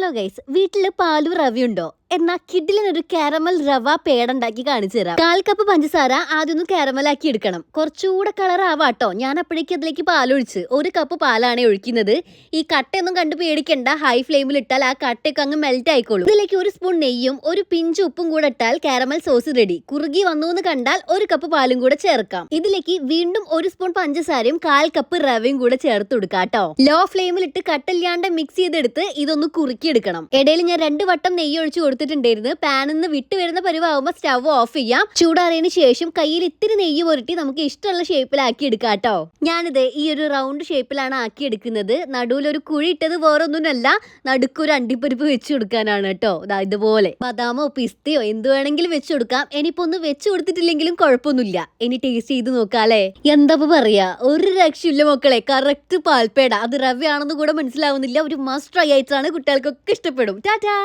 Hello guys, വീട്ടില് പാലും റവയുണ്ടോ? എന്നാ കിഡിലിനൊരു കാരമൽ റവ പേട ഉണ്ടാക്കി കാണിച്ചു തരാം. 1/4 കപ്പ് പഞ്ചസാര ആദ്യം ഒന്ന് കാരമൽ ആക്കി എടുക്കണം. കുറച്ചുകൂടെ കളർ ആവാട്ടോ. ഞാൻ അപ്പോഴേക്ക് അതിലേക്ക് പാലൊഴിച്ച് 1 കപ്പ് പാലാണ് ഒഴിക്കുന്നത്. ഈ കട്ടയൊന്നും കണ്ടു പേടിക്കണ്ട, ഹൈ ഫ്ലെയിമിൽ ഇട്ടാൽ ആ കട്ടയൊക്കെ അങ്ങ് മെൽറ്റ് ആയിക്കോളും. ഇതിലേക്ക് 1 സ്പൂൺ നെയ്യും 1 പിഞ്ച് ഉപ്പും കൂടെ ഇട്ടാൽ കാരമൽ സോസ് റെഡി. കുറുകി വന്നു എന്ന് കണ്ടാൽ 1 കപ്പ് പാലും കൂടെ ചേർക്കാം. ഇതിലേക്ക് വീണ്ടും 1 സ്പൂൺ പഞ്ചസാരയും 1/4 കപ്പ് റവയും കൂടെ ചേർത്ത് കൊടുക്കാം കേട്ടോ. ലോ ഫ്ലെയിമിൽ ഇട്ട് കട്ടില്ലാണ്ട് മിക്സ് ചെയ്തെടുത്ത് ഇതൊന്ന് കുറുക്കിയെടുക്കണം. ഇടയിൽ ഞാൻ 2 വട്ടം നെയ്യ് ഒഴിച്ച് കൊടുത്തിട്ടുണ്ടായിരുന്നു. പാനിൽ നിന്ന് വിട്ട് വരുന്ന പരിവാകുമ്പോൾ സ്റ്റവ് ഓഫ് ചെയ്യാം. ചൂടാറിയതിന് ശേഷം കയ്യിൽ ഇത്തിരി നെയ്യ് പുരട്ടി നമുക്ക് ഇഷ്ടമുള്ള ഷേപ്പിലാക്കി എടുക്കാം കേട്ടോ. ഞാനിത് ഈ ഒരു റൗണ്ട് ഷേപ്പിലാണ് ആക്കി എടുക്കുന്നത്. നടുവിലൊരു കുഴി ഇട്ടത് വേറൊന്നുമല്ല, നടുക്കൊരു അണ്ടിപ്പരിപ്പ് വെച്ച് കൊടുക്കാനാണ് കേട്ടോ. ഇതുപോലെ ബദാമോ പിസ്തയോ എന്ത് വേണമെങ്കിലും വെച്ച് കൊടുക്കാം. ഇനിയിപ്പോ ഒന്ന് വെച്ച് കൊടുത്തിട്ടില്ലെങ്കിലും കുഴപ്പമൊന്നുമില്ല. ഇനി ടേസ്റ്റ് ചെയ്ത് നോക്കാല്ലേ. എന്താ പറയാ, ഒരു രക്ഷയില്ല മക്കളെ. കറക്റ്റ് പാൽപ്പേട. അത് റവയാണെന്ന് കൂടെ മനസ്സിലാവുന്നില്ല. ഒരു മസ്റ്റ് ട്രൈ ആയിട്ടാണ്, കുട്ടികൾക്കൊക്കെ ഇഷ്ടപ്പെടും. ടാറ്റാ.